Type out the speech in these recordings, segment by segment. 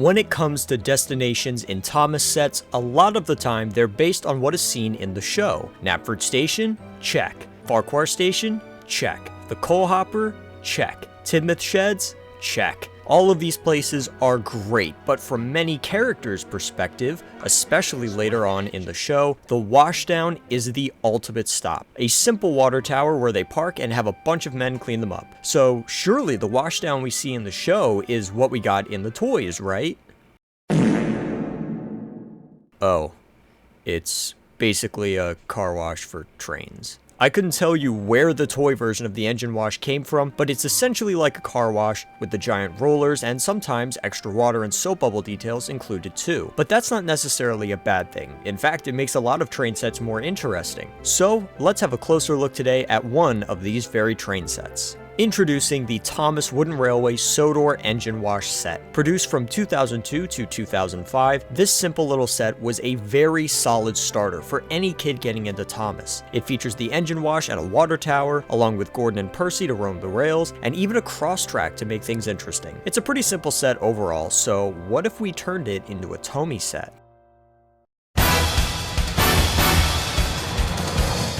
When it comes to destinations in Thomas sets, a lot of the time they're based on what is seen in the show. Knapford Station? Check. Farquhar Station? Check. The Coal Hopper? Check. Tidmouth Sheds? Check. All of these places are great, but from many characters' perspective, especially later on in the show, the washdown is the ultimate stop. A simple water tower where they park and have a bunch of men clean them up. So surely the washdown we see in the show is what we got in the toys, right? Oh, it's basically a car wash for trains. I couldn't tell you where the toy version of the engine wash came from, but it's essentially like a car wash with the giant rollers and sometimes extra water and soap bubble details included too. But that's not necessarily a bad thing. In fact, it makes a lot of train sets more interesting. So let's have a closer look today at one of these very train sets. Introducing the Thomas Wooden Railway Sodor Engine Wash Set. Produced from 2002 to 2005, this simple little set was a very solid starter for any kid getting into Thomas. It features the engine wash and a water tower, along with Gordon and Percy to roam the rails, and even a cross track to make things interesting. It's a pretty simple set overall, so what if we turned it into a Tomy set?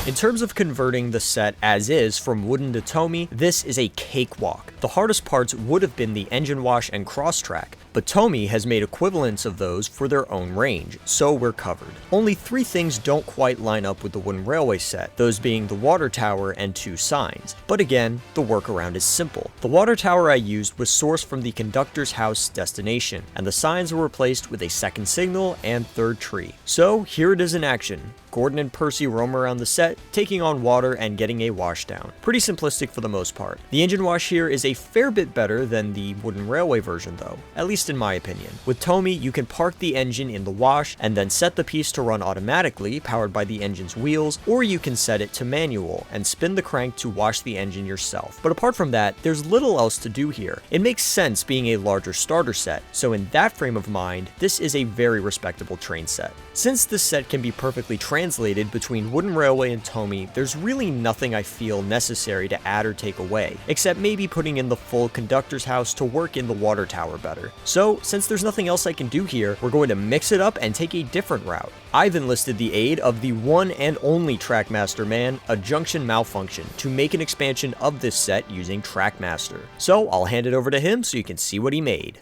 In terms of converting the set as is from wooden to Tomy, this is a cakewalk. The hardest parts would have been the engine wash and cross track, but Tomy has made equivalents of those for their own range, so we're covered. Only 3 things don't quite line up with the wooden railway set, those being the water tower and 2 signs. But again, the workaround is simple. The water tower I used was sourced from the conductor's house destination, and the signs were replaced with a second signal and 3rd tree. So here it is in action. Gordon and Percy roam around the set, taking on water and getting a washdown. Pretty simplistic for the most part. The engine wash here is a fair bit better than the wooden railway version though, at least in my opinion. With Tomy, you can park the engine in the wash and then set the piece to run automatically, powered by the engine's wheels, or you can set it to manual and spin the crank to wash the engine yourself. But apart from that, there's little else to do here. It makes sense being a larger starter set, so in that frame of mind, this is a very respectable train set. Since this set can be perfectly translated between wooden railway and Tomy, there's really nothing I feel necessary to add or take away, except maybe putting in the full conductor's house to work in the water tower better. So, since there's nothing else I can do here, we're going to mix it up and take a different route. I've enlisted the aid of the one and only TrackMaster man, aJunctionMalfunction, to make an expansion of this set using TrackMaster. So, I'll hand it over to him so you can see what he made.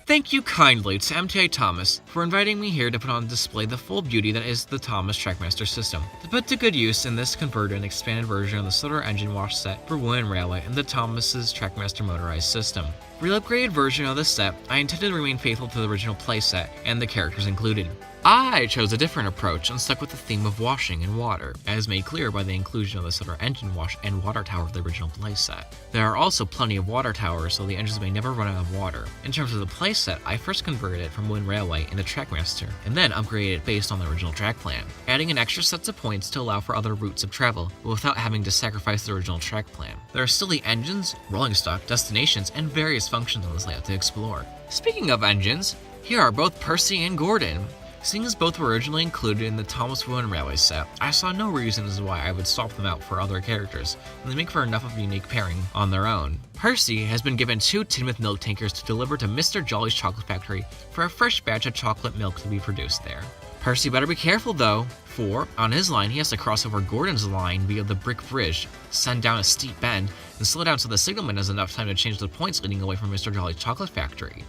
Thank you kindly to MTA Thomas for inviting me here to put on display the full beauty that is the Thomas TrackMaster system, to put to good use in this converted and expanded version of the Sodor Engine Wash Set for Wooden Railway and the Thomas's TrackMaster motorized system. For the upgraded version of this set, I intended to remain faithful to the original playset and the characters included. I chose a different approach and stuck with the theme of washing in water, as made clear by the inclusion of the Sodor Engine Wash and water tower of the original playset. There are also plenty of water towers, so the engines may never run out of water. In terms of the playset, I first converted it from Wooden Railway into TrackMaster, and then upgraded it based on the original track plan, adding an extra sets of points to allow for other routes of travel, but without having to sacrifice the original track plan. There are still the engines, rolling stock, destinations, and various functions on this layout to explore. Speaking of engines, here are both Percy and Gordon. Seeing as both were originally included in the Thomas Wooden Railway set, I saw no reason as to why I would swap them out for other characters, and they make for enough of a unique pairing on their own. Percy has been given 2 Tidmouth milk tankers to deliver to Mr. Jolly's chocolate factory for a fresh batch of chocolate milk to be produced there. Percy better be careful though, for on his line he has to cross over Gordon's line via the brick bridge, send down a steep bend, and slow down so the signalman has enough time to change the points leading away from Mr. Jolly's chocolate factory.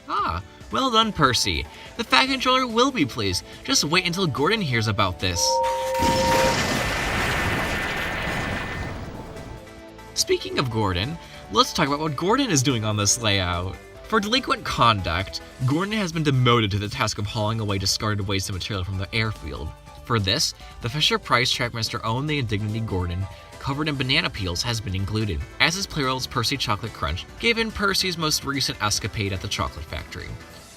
Ah, well done, Percy. The Fat Controller will be pleased. Just wait until Gordon hears about this. Speaking of Gordon, let's talk about what Gordon is doing on this layout. For delinquent conduct, Gordon has been demoted to the task of hauling away discarded waste and material from the airfield. For this, the Fisher-Price TrackMaster owned the Indignity Gordon, covered in banana peels, has been included, as is Plarail's Percy Chocolate Crunch, given Percy's most recent escapade at the chocolate factory.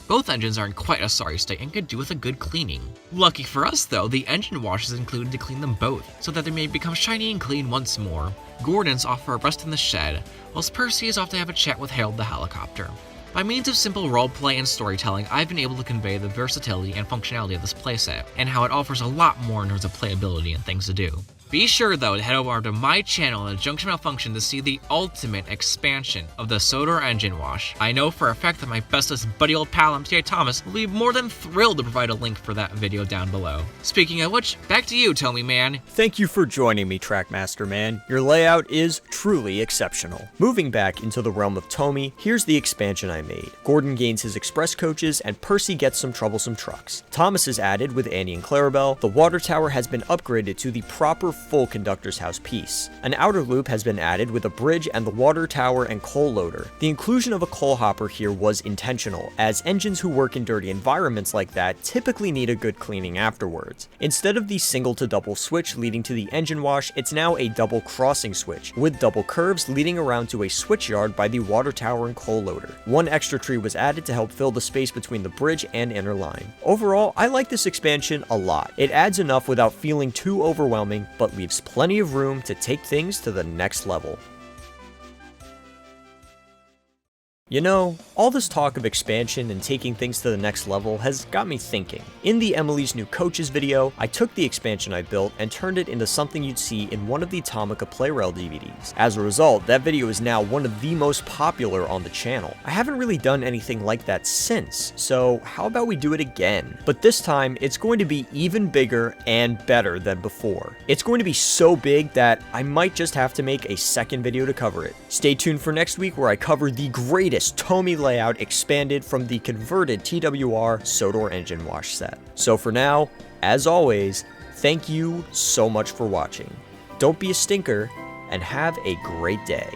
Both engines are in quite a sorry state and could do with a good cleaning. Lucky for us though, the engine wash is included to clean them both, so that they may become shiny and clean once more. Gordon's off for a rest in the shed, whilst Percy is off to have a chat with Harold the helicopter. By means of simple roleplay and storytelling, I've been able to convey the versatility and functionality of this playset, and how it offers a lot more in terms of playability and things to do. Be sure though to head over to my channel at aJunctionMalfunction to see the ultimate expansion of the Sodor Engine Wash. I know for a fact that my bestest buddy old pal MTA Thomas will be more than thrilled to provide a link for that video down below. Speaking of which, back to you, Tomy man. Thank you for joining me, TrackMaster man. Your layout is truly exceptional. Moving back into the realm of Tomy, here's the expansion I made. Gordon gains his express coaches, and Percy gets some troublesome trucks. Thomas is added with Annie and Clarabelle. The water tower has been upgraded to the proper full conductor's house piece. An outer loop has been added with a bridge and the water tower and coal loader. The inclusion of a coal hopper here was intentional, as engines who work in dirty environments like that typically need a good cleaning afterwards. Instead of the single to double switch leading to the engine wash, it's now a double crossing switch, with double curves leading around to a switch yard by the water tower and coal loader. One extra tree was added to help fill the space between the bridge and inner line. Overall, I like this expansion a lot. It adds enough without feeling too overwhelming, but leaves plenty of room to take things to the next level. You know, all this talk of expansion and taking things to the next level has got me thinking. In the Emily's New Coaches video, I took the expansion I built and turned it into something you'd see in one of the Atomica Plarail DVDs. As a result, that video is now one of the most popular on the channel. I haven't really done anything like that since, so how about we do it again? But this time, it's going to be even bigger and better than before. It's going to be so big that I might just have to make a second video to cover it. Stay tuned for next week where I cover the greatest Tomy layout expanded from the converted TWR Sodor Engine Wash Set. So for now, as always, thank you so much for watching. Don't be a stinker, and have a great day.